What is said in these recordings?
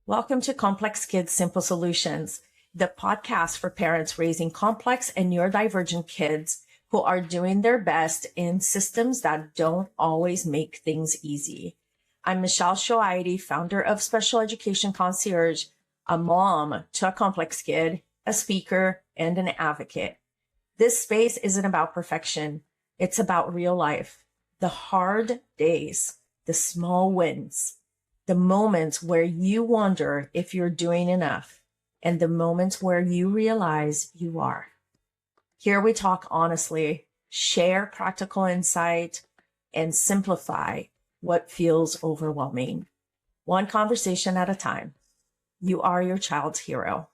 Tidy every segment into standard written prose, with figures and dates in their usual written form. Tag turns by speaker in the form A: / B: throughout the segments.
A: Welcome to Complex Kids Simple Solutions, the podcast for parents raising complex and neurodivergent kids who are doing their best in systems that don't always make things easy. I'm Michelle Shoaidi, founder of Special Education Concierge, a mom to a complex kid, a speaker, and an advocate. This space isn't about perfection. It's about real life, the hard days, the small wins, the moments where you wonder if you're doing enough, and the moments where you realize you are. Here we talk honestly, share practical insight, and simplify what feels overwhelming. One conversation at a time. You are your child's hero.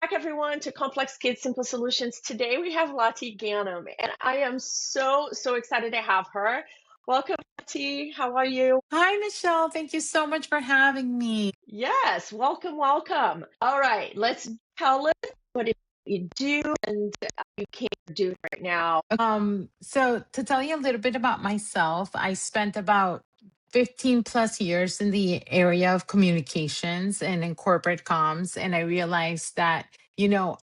A: Back everyone to Complex Kids Simple Solutions. Today we have Lati Ghanem, and I am so excited to have her. Welcome, Lati. How are you?
B: Hi, Michelle. Thank you so much for having me.
A: Yes, welcome. All right, let's tell us what it you do and you can do right now.
B: So to tell you a little bit about myself, I spent about 15 plus years in the area of communications and in corporate comms. And I realized that,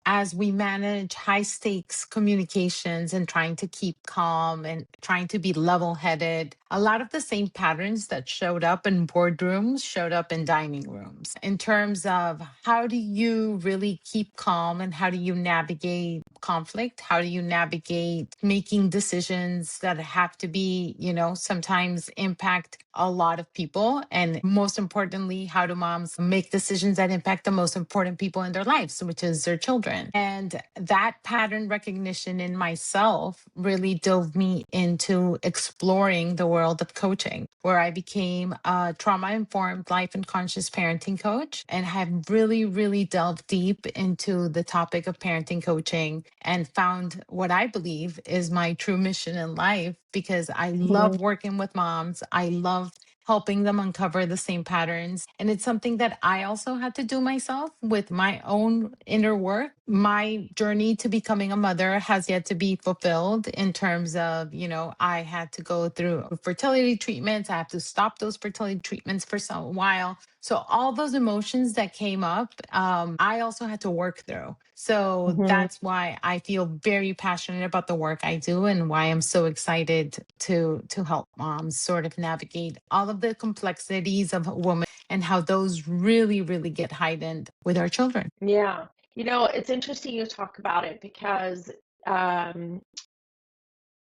B: as we manage high stakes communications and trying to keep calm and trying to be level headed, a lot of the same patterns that showed up in boardrooms showed up in dining rooms in terms of how do you really keep calm and how do you navigate conflict? How do you navigate making decisions that have to be, sometimes impact a lot of people? And most importantly, how do moms make decisions that impact the most important people in their lives, which is their children? And that pattern recognition in myself really dove me into exploring the world of coaching, where I became a trauma informed life and conscious parenting coach and have really delved deep into the topic of parenting coaching and found what I believe is my true mission in life because I love working with moms. I love helping them uncover the same patterns. And it's something that I also had to do myself with my own inner work. My journey to becoming a mother has yet to be fulfilled in terms of, I had to go through fertility treatments. I have to stop those fertility treatments for some while. So all those emotions that came up, I also had to work through. So that's why I feel very passionate about the work I do and why I'm so excited to help moms sort of navigate all of the complexities of a woman and how those really get heightened with our children.
A: Yeah. It's interesting you talk about it because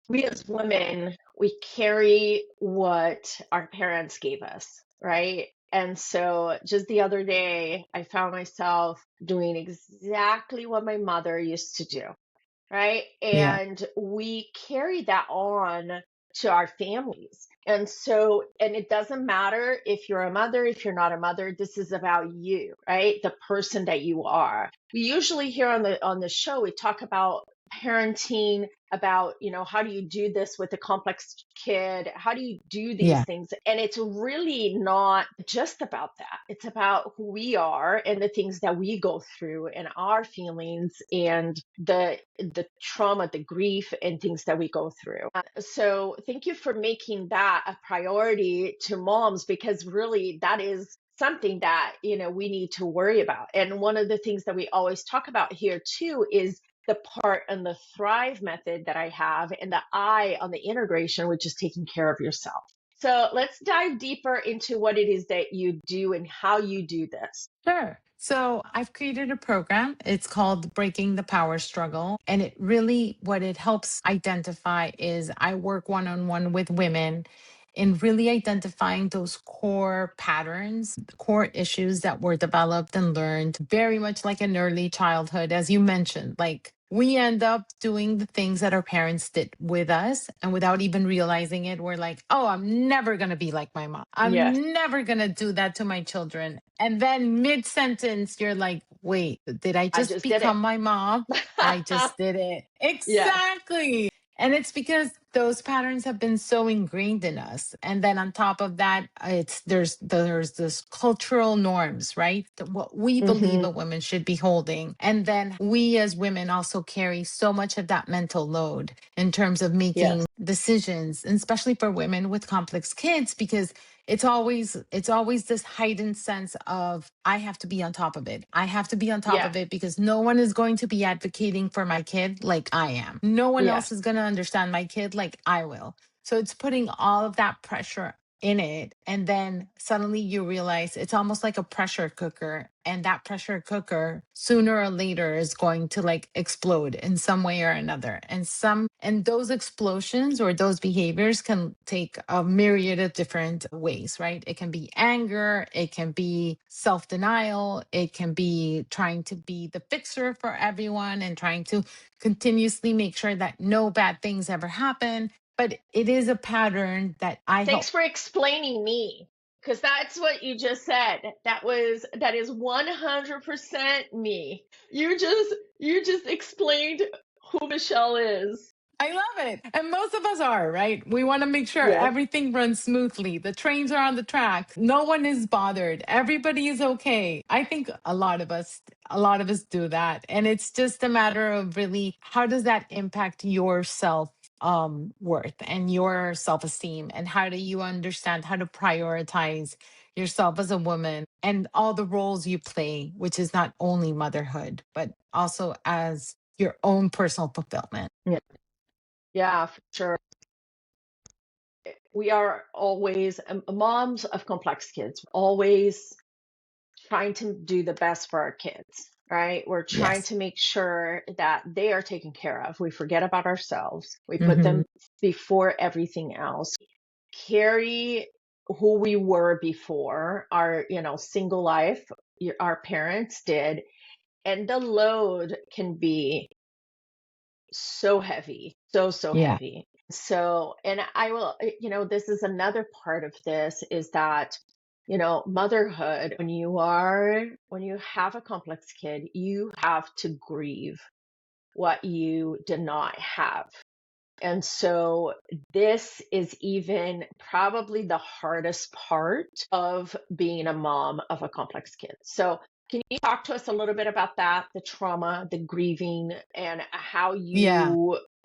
A: we as women, we carry what our parents gave us, right? And so just the other day, I found myself doing exactly what my mother used to do, right?
B: Yeah.
A: And we carry that on to our families. And so, and it doesn't matter if you're a mother, if you're not a mother, this is about you, right? The person that you are. We usually here on the show, we talk about parenting, about, how do you do this with a complex kid? How do you do these
B: Yeah.
A: things? And it's really not just about that. It's about who we are and the things that we go through and our feelings and the trauma, the grief and things that we go through. So thank you for making that a priority to moms, because really that is something that, we need to worry about. And one of the things that we always talk about here too is the part and the thrive method that I have, and the I on the integration, which is taking care of yourself. So let's dive deeper into what it is that you do and how you do this.
B: Sure. So I've created a program. It's called Breaking the Power Struggle. And it really, what it helps identify is I work one on one with women in really identifying those core patterns, core issues that were developed and learned very much like in early childhood, as you mentioned. Like we end up doing the things that our parents did with us. And without even realizing it, we're like, oh, I'm never going to be like my mom.
A: Yes.
B: I'm never going to do that to my children. And then mid sentence, you're like, wait, did I
A: I
B: just
A: just did it.
B: become my mom? I just did it.
A: Yes.
B: Exactly. And it's because those patterns have been so ingrained in us, and then on top of that, there's this cultural norms, right? What we believe
A: Mm-hmm.
B: a woman should be holding, and then we as women also carry so much of that mental load in terms of
A: Yes.
B: making decisions, and especially for women with complex kids, because it's always this heightened sense of I have to be on top of it. I have to be on top
A: Yeah.
B: of it because no one is going to be advocating for my kid like I am. No one else
A: Yes.
B: is going to understand my kid like I will. So it's putting all of that pressure in it, and then suddenly you realize it's almost like a pressure cooker, and that pressure cooker sooner or later is going to like explode in some way or another, and those explosions or those behaviors can take a myriad of different ways, right? It can be anger, it can be self-denial, it can be trying to be the fixer for everyone and trying to continuously make sure that no bad things ever happen. But it is a pattern that I hope.
A: Thanks for explaining me, because that's what you just said. That is 100% me. You just explained who Michelle is.
B: I love it. And most of us are, right? We want to make sure
A: Yes.
B: everything runs smoothly. The trains are on the track. No one is bothered. Everybody is okay. I think a lot of us do that. And it's just a matter of really how does that impact your self worth and your self-esteem, and how do you understand how to prioritize yourself as a woman and all the roles you play, which is not only motherhood, but also as your own personal fulfillment.
A: Yeah. Yeah, for sure. We are always moms of complex kids, always trying to do the best for our kids, right? We're trying
B: Yes.
A: to make sure that they are taken care of. We forget about ourselves. We put
B: Hmm.
A: them before everything else. Carry who we were before our, single life, our parents did, and the load can be so heavy, so
B: Yeah.
A: heavy. So, and I will, this is another part of this is that, motherhood, when you have a complex kid, you have to grieve what you did not have. And so this is even probably the hardest part of being a mom of a complex kid. So can you talk to us a little bit about that, the trauma, the grieving, and how
B: Yeah.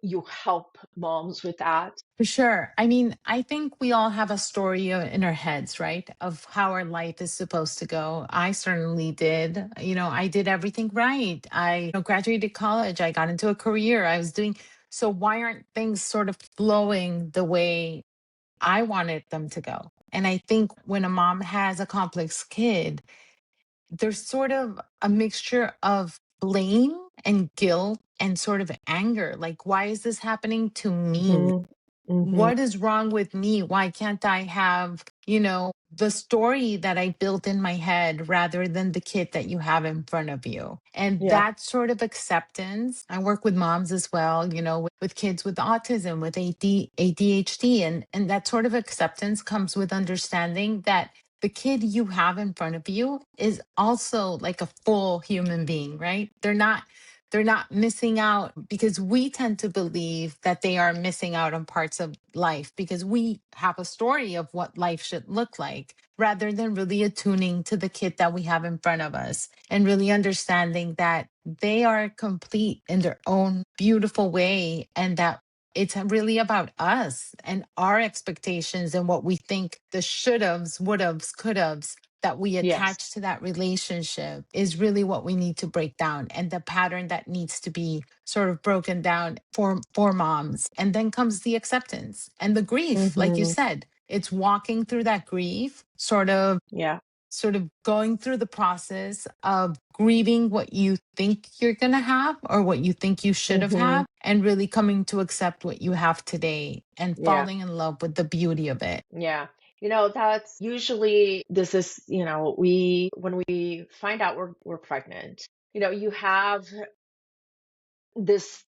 A: you help moms with that?
B: For sure. I mean, I think we all have a story in our heads, right? Of how our life is supposed to go. I certainly did. I did everything right. I graduated college. I got into a career. I was doing. So why aren't things sort of flowing the way I wanted them to go? And I think when a mom has a complex kid, there's sort of a mixture of blame and guilt and sort of anger. Like, why is this happening to me?
A: Hmm. Hmm.
B: What is wrong with me? Why can't I have, the story that I built in my head rather than the kid that you have in front of you? And
A: Yeah.
B: that sort of acceptance. I work with moms as well, with kids with autism, with ADHD, and that sort of acceptance comes with understanding that the kid you have in front of you is also like a full human being, right? They're not missing out, because we tend to believe that they are missing out on parts of life because we have a story of what life should look like, rather than really attuning to the kid that we have in front of us and really understanding that they are complete in their own beautiful way, and that it's really about us and our expectations and what we think the should haves, would haves, could haves that we
A: Yes.
B: attach to that relationship is really what we need to break down, and the pattern that needs to be sort of broken down for moms. And then comes the acceptance and the grief, like you
A: Hmm.
B: said. It's walking through that grief,
A: Yeah.
B: sort of going through the process of grieving what you think you're going to have or what you think you should have
A: Hmm.
B: had, and really coming to accept what you have today and
A: Yeah.
B: falling in love with the beauty of it.
A: Yeah. That's usually this is, we when we find out we're pregnant, you have this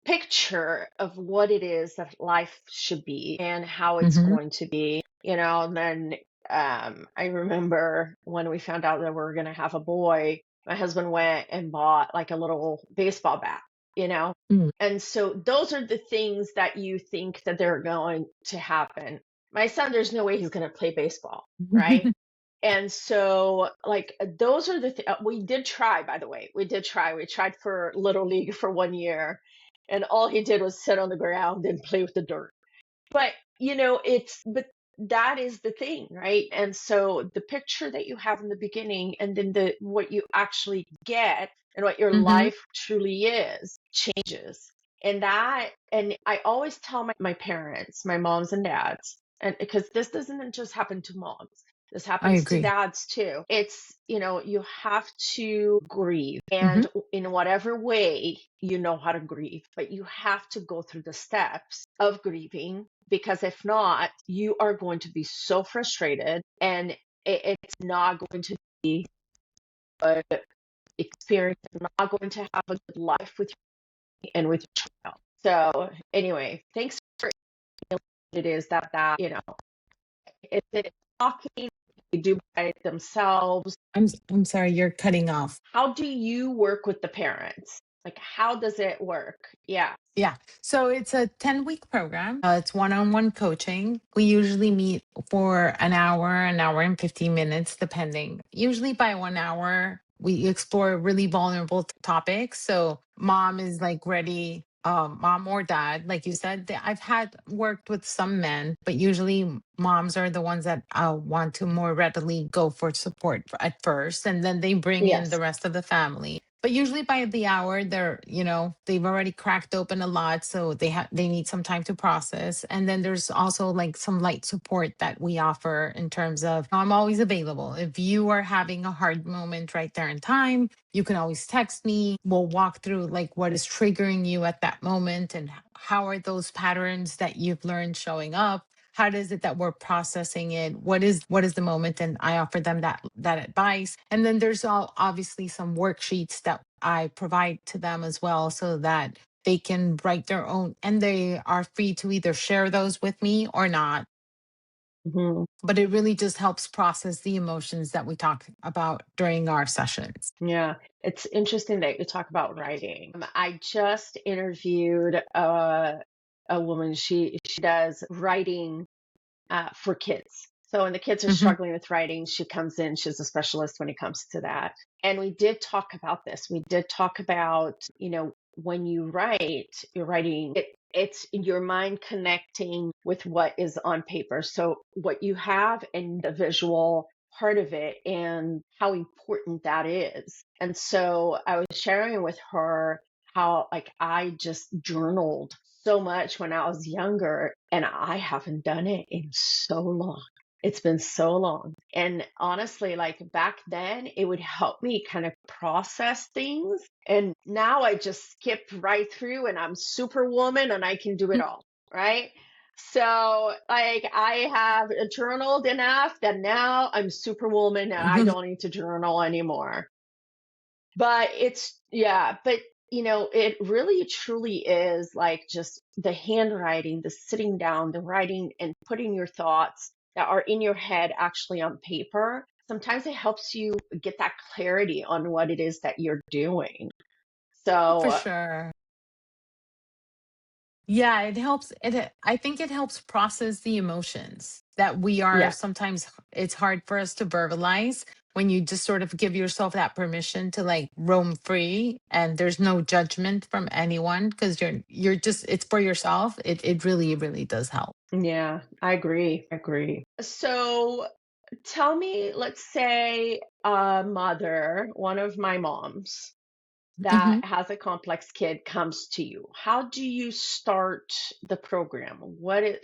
A: picture of what it is that life should be and how it's
B: Hmm.
A: going to be, and then I remember when we found out that we were going to have a boy, my husband went and bought like a little baseball bat. you know?
B: Mm.
A: And so those are the things that you think that they're going to happen. My son, there's no way he's going to play baseball, right? And so, like, those are we did try, by the way. We did try. We tried for Little League for 1 year, and all he did was sit on the ground and play with the dirt. But, but that is the thing, right? And so the picture that you have in the beginning and then what you actually get and what your
B: Hmm.
A: life truly is changes. And I always tell my parents, my moms and dads, and because this doesn't just happen to moms, this
B: I
A: happens to
B: agree.
A: dads too. You have to grieve,
B: Hmm.
A: and in whatever way you know how to grieve, but you have to go through the steps of grieving, because if not, you are going to be so frustrated, and it's not going to be a experience. You're not going to have a good life with you and with your child. So anyway, thanks for it is that if it's talking, they do by it themselves.
B: I'm sorry, you're cutting off.
A: How do you work with the parents? Like, how does it work? Yeah.
B: Yeah. So it's a 10-week program. It's one-on-one coaching. We usually meet for an hour and 15 minutes, depending. Usually by 1 hour, we explore really vulnerable topics. So mom is like ready, mom or dad, like you said. I've had worked with some men, but usually moms are the ones that want to more readily go for support at first. And then they bring in
A: Yes.
B: the rest of the family, but usually by the hour they're, they've already cracked open a lot, so they need some time to process. And then there's also like some light support that we offer in terms of, I'm always available. If you are having a hard moment right there in time, you can always text me. We'll walk through like what is triggering you at that moment, and how are those patterns that you've learned showing up. How does it that we're processing it? What is the moment? And I offer them that advice. And then there's obviously some worksheets that I provide to them as well, so that they can write their own, and they are free to either share those with me or not.
A: Hmm.
B: But it really just helps process the emotions that we talk about during our sessions.
A: Yeah. It's interesting that you talk about writing. I just interviewed a woman. She does writing for kids. So when the kids are
B: Hmm.
A: struggling with writing, she comes in. She's a specialist when it comes to that. And we did talk about this. We did talk about, when you write, you're writing it's your mind connecting with what is on paper. So what you have and the visual part of it and how important that is. And so I was sharing with her how, like, I just journaled so much when I was younger, and I haven't done it in so long. It's been so long. And honestly, like back then, it would help me kind of process things. And now I just skip right through and I'm superwoman and I can do it all. Right. So, like, I have journaled enough that now I'm superwoman and I don't need to journal anymore. But it really truly is like just the handwriting, the sitting down, the writing, and putting your thoughts that are in your head actually on paper. Sometimes it helps you get that clarity on what it is that you're doing.
B: For
A: So,
B: sure. Yeah, it helps. I think it helps process the emotions that we are
A: yeah.
B: sometimes, it's hard for us to verbalize when you just sort of give yourself that permission to like roam free, and there's no judgment from anyone because you're just, it's for yourself. It really, really does help.
A: Yeah, I agree. I agree. So, tell me, let's say a mother, one of my moms, that
B: Mhm.
A: has a complex kid comes to you. How do you start the program? What is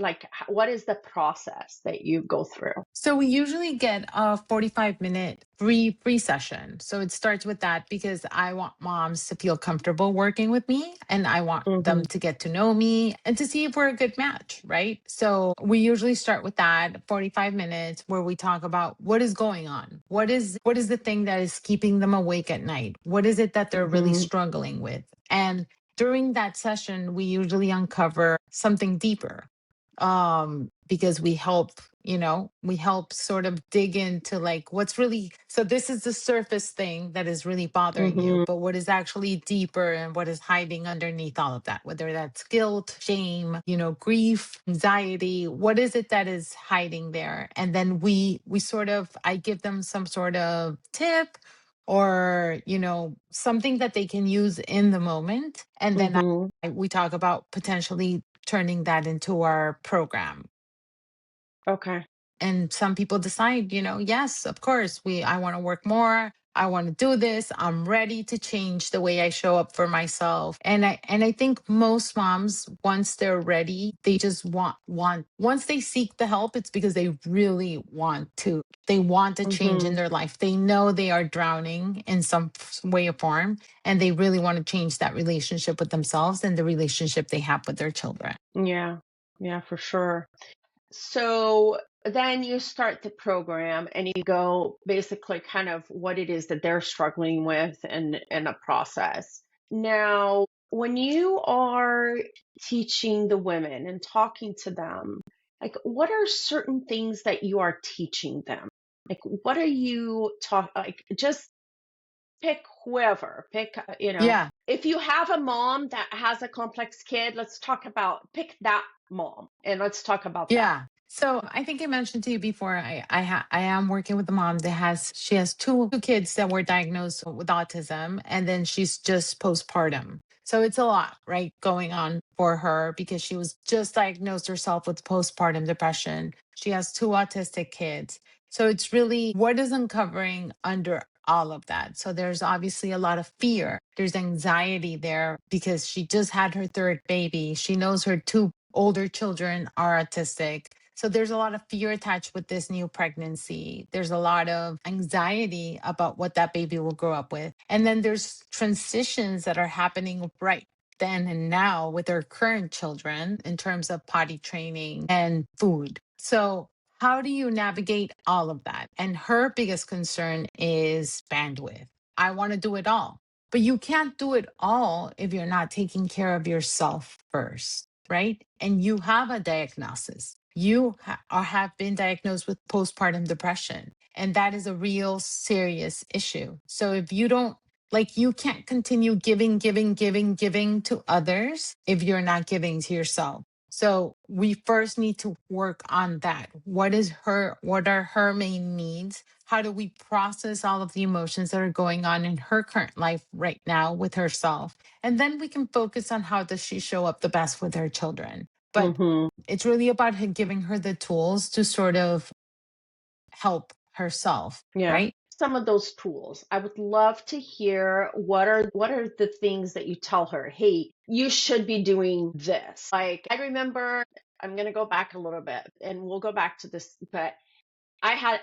A: the process that you go through?
B: So we usually get a 45-minute free session. So it starts with that because I want moms to feel comfortable working with me, and I want
A: Hmm.
B: them to get to know me and to see if we're a good match, right? So we usually start with that 45 minutes where we talk about what is going on. What is the thing that is keeping them awake at night? What is it that they're really
A: Hmm.
B: struggling with? And during that session, we usually uncover something deeper, because we help sort of dig into like what's really, so this is the surface thing that is really bothering you,
C: Mhm.
B: but what is actually deeper and what is hiding underneath all of that, whether that's guilt, shame, grief, anxiety, what is it that is hiding there? And then we sort of, I give them some sort of tip or something that they can use in the moment, and then
C: Mhm.
B: we talk about potentially turning that into our program.
C: Okay.
B: And some people decide, yes, of course, I want to work more, I want to do this, I'm ready to change the way I show up for myself. And I think most moms, once they're ready, they just want once they seek the help, it's because they really want to change in
C: Mhm.
B: their life. They know they are drowning in some way or form, and they really want to change that relationship with themselves and the relationship they have with their children.
C: Yeah. Yeah, for sure. So then you start the program and you go basically kind of what it is that they're struggling with and a process. Now, when you are teaching the women and talking to them, like what are certain things that you are teaching them? Like what are you like just pick whoever,
B: Yeah.
C: if you have a mom that has a complex kid, let's talk about pick that mom and let's talk about that.
B: Yeah. So I think I mentioned to you before, I am working with a mom that has two kids that were diagnosed with autism, and then she's just postpartum. So it's a lot, right, going on for her because she was just diagnosed herself with postpartum depression. She has two autistic kids. So it's really what is uncovering under all of that. So there's obviously a lot of fear. There's anxiety there because she just had her third baby. She knows her two older children are autistic. So there's a lot of fear attached with this new pregnancy. There's a lot of anxiety about what that baby will grow up with. And then there's transitions that are happening right then and now with her current children in terms of potty training and food. So how do you navigate all of that? And her biggest concern is bandwidth. I want to do it all. But you can't do it all if you're not taking care of yourself first, right? And you have a diagnosis. Have been diagnosed with postpartum depression, and that is a real serious issue. So if you don't, like, you can't continue giving, giving, giving, giving to others if you're not giving to yourself. So we first need to work on that. What are her main needs? How do we process all of the emotions that are going on in her current life right now with herself? And then we can focus on how does she show up the best with her children. But
C: Mhm.
B: it's really about giving her the tools to sort of help herself,
C: Yeah.
B: right?
C: Some of those tools. I would love to hear what are the things that you tell her, "Hey, you should be doing this." Like I remember I'm going to go back a little bit and we'll go back to this, but I had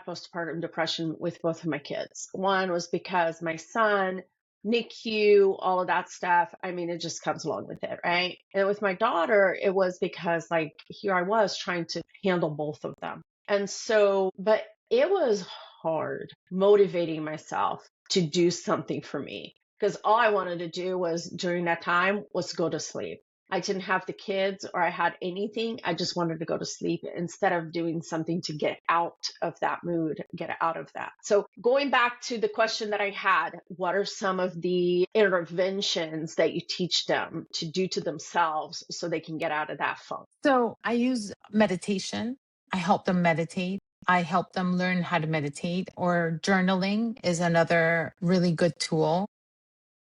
C: postpartum depression with both of my kids. One was because my son, NICU, all of that stuff. I mean, it just comes along with it, right? And with my daughter, it was because like here I was trying to handle both of them. And so, but it was hard motivating myself to do something for me because all I wanted to do was during that time was go to sleep. I didn't have the kids or I had anything. I just wanted to go to sleep instead of doing something to get out of that mood, get out of that. So, going back to the question that I had, what are some of the interventions that you teach them to do to themselves so they can get out of that funk?
B: So I use meditation. I help them meditate. I help them learn how to meditate, or journaling is another really good tool.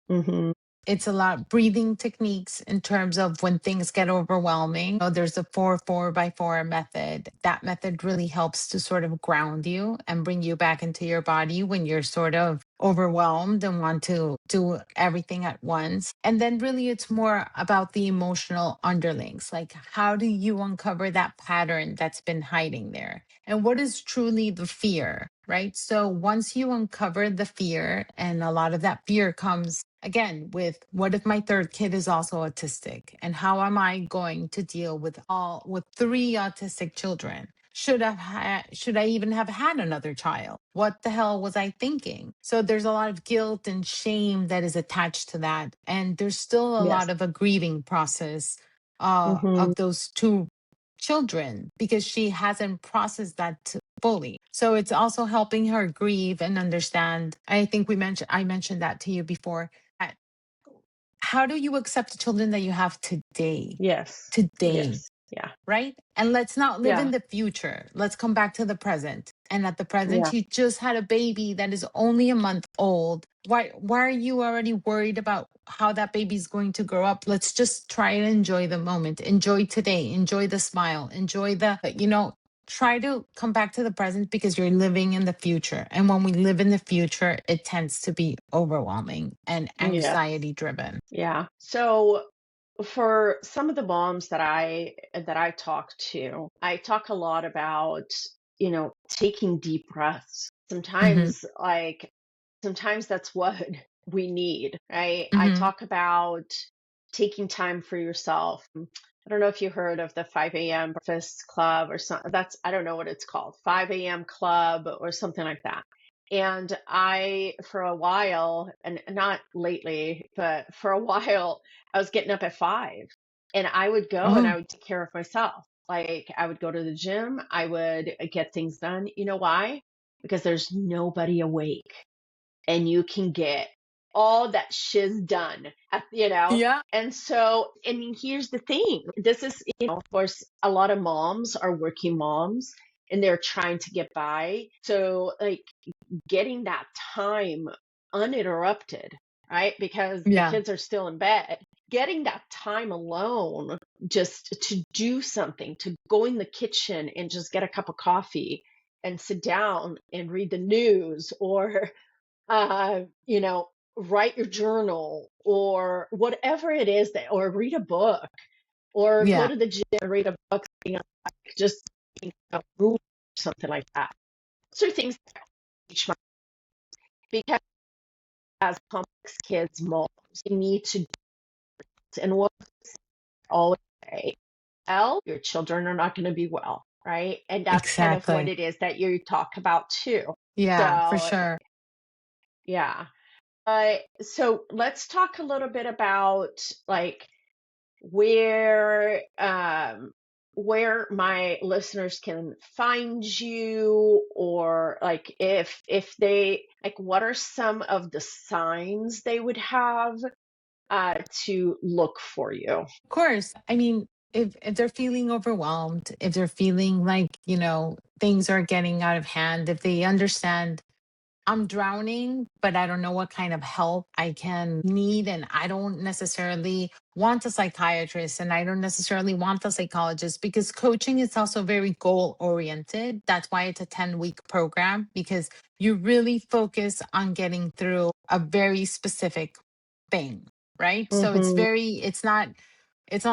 C: Hmm.
B: It's a lot breathing techniques in terms of when things get overwhelming. There's a 4 by 4 method. That method really helps to sort of ground you and bring you back into your body when you're sort of overwhelmed and want to do everything at once. And then really it's more about the emotional underlings. Like, how do you uncover that pattern that's been hiding there? And what is truly the fear, right? So once you uncover the fear, and a lot of that fear comes again with what if my third kid is also autistic, and how am I going to deal with three autistic children? Should I even have had another child? What the hell was I thinking? So there's a lot of guilt and shame that is attached to that, and there's still a
C: Yes.
B: lot of a grieving process
C: Hmm.
B: of those two children because she hasn't processed that fully. So it's also helping her grieve and understand. I mentioned that to you before. that How do you accept the children that you have today?
C: Yes.
B: Today,
C: Yes. Yeah.
B: right? And let's not live
C: Yeah.
B: in the future. Let's come back to the present. And at the present,
C: Yeah.
B: you just had a baby that is only a month old. Why are you already worried about how that baby's going to grow up? Let's just try and enjoy the moment. Enjoy today. Enjoy the smile. Enjoy try to come back to the present because you're living in the future. And when we live in the future, it tends to be overwhelming and
C: Yeah.
B: anxiety driven.
C: Yeah. So for some of the moms that I talk to, I talk a lot about, taking deep breaths.
B: Hmm.
C: Sometimes that's what we need, right? I
B: Hmm.
C: talk about taking time for yourself. I don't know if you heard of the 5 a.m. breakfast club or something. I don't know what it's called, 5 a.m. club or something like that. And for a while, and not lately, but for a while, I was getting up at 5 and I would go and
B: Oh,
C: I would take care of myself. Like I would go to the gym, I would get things done. You know why? Because there's nobody awake and you can get all that shiz done,
B: yeah.
C: And so, here's the thing. This is, of course, a lot of moms are working moms and they're trying to get by. So, like, getting that time uninterrupted, right? Because the
B: Yeah.
C: kids are still in bed. Getting that time alone just to do something, to go in the kitchen and just get a cup of coffee and sit down and read the news or uh, you know, write your journal or whatever it is or read a book or go
B: Yeah.
C: to the gym and read a book, just a room or something like that. Those are things that teach my because as complex kids, moms, you need to do it. And what I always say, your children are not going to be well, right? And that's kind of what
B: Exactly.
C: it is that you talk about too.
B: Yeah, for
C: So
B: sure.
C: yeah. So let's talk a little bit about like where where my listeners can find you or like if they like what are some of the signs they would have to look for you.
B: Of course. I mean, if they're feeling overwhelmed, if they're feeling like, things are getting out of hand, if they understand I'm drowning, but I don't know what kind of help I can need. And I don't necessarily want a psychiatrist and I don't necessarily want a psychologist because coaching is also very goal oriented. That's why it's a 10-week program because you really focus on getting through a very specific thing, right? So
C: Mm-hmm.
B: it's not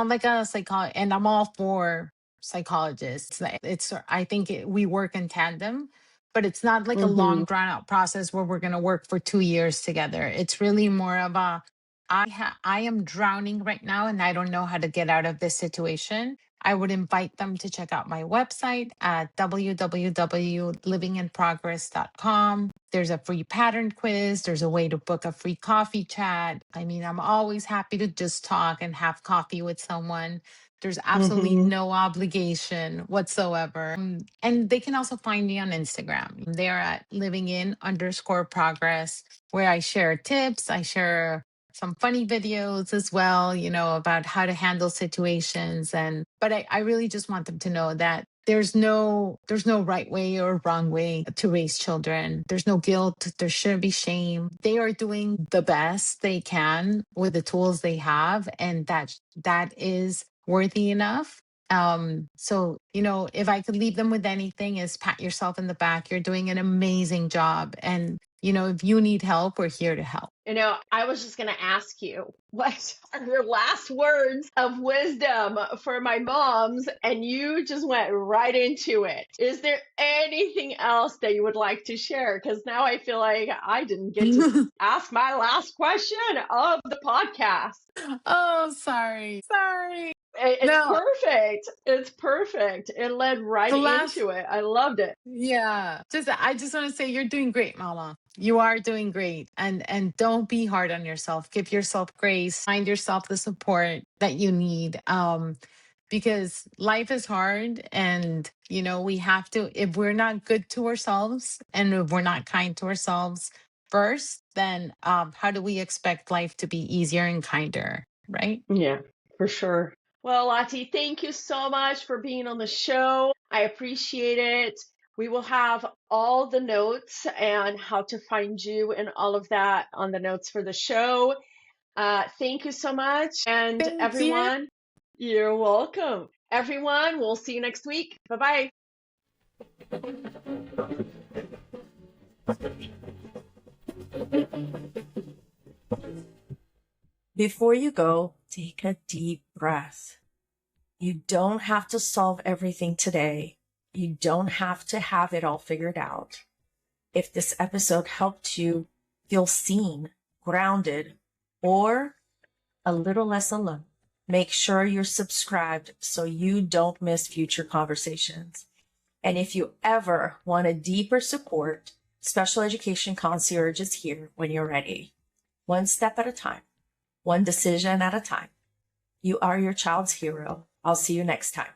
B: like a psychology, and I'm all for psychologists. I think we work in tandem, but it's not like a
C: Mm-hmm.
B: long drawn out process where we're going to work for 2 years together. It's really more of I am drowning right now and I don't know how to get out of this situation. I would invite them to check out my website at www.livinginprogress.com. There's a free pattern quiz. There's a way to book a free coffee chat. I mean, I'm always happy to just talk and have coffee with someone. There's absolutely
C: Mm-hmm.
B: no obligation whatsoever. And they can also find me on Instagram. They are at livingin_progress, where I share tips. I share some funny videos as well, about how to handle situations. But I really just want them to know that there's no right way or wrong way to raise children. There's no guilt. There shouldn't be shame. They are doing the best they can with the tools they have. And that is worthy enough. So, if I could leave them with anything is pat yourself in the back. You're doing an amazing job. And, if you need help, we're here to help.
C: I was just going to ask you, what are your last words of wisdom for my moms? And you just went right into it. Is there anything else that you would like to share? Because now I feel like I didn't get to ask my last question of the podcast.
B: Oh, sorry. Sorry.
C: It's
B: No,
C: perfect. It's perfect. It led right
B: the last
C: into it. I loved it.
B: Yeah, I just want to say you're doing great, Mama. You are doing great, and don't be hard on yourself. Give yourself grace. Find yourself the support that you need. because life is hard. And, we have to, if we're not good to ourselves and if we're not kind to ourselves first, then how do we expect life to be easier and kinder? Right?
C: Yeah, for sure. Well, Lati, thank you so much for being on the show. I appreciate it. We will have all the notes and how to find you and all of that on the notes for the show. Thank you so much. And
B: Thank you.
C: everyone, you're welcome. Everyone, we'll see you next week. Bye-bye.
A: Before you go, take a deep breath. You don't have to solve everything today. You don't have to have it all figured out. If this episode helped you feel seen, grounded, or a little less alone, make sure you're subscribed so you don't miss future conversations. And if you ever want a deeper support, Special Education Concierge is here when you're ready. One step at a time, one decision at a time. You are your child's hero. I'll see you next time.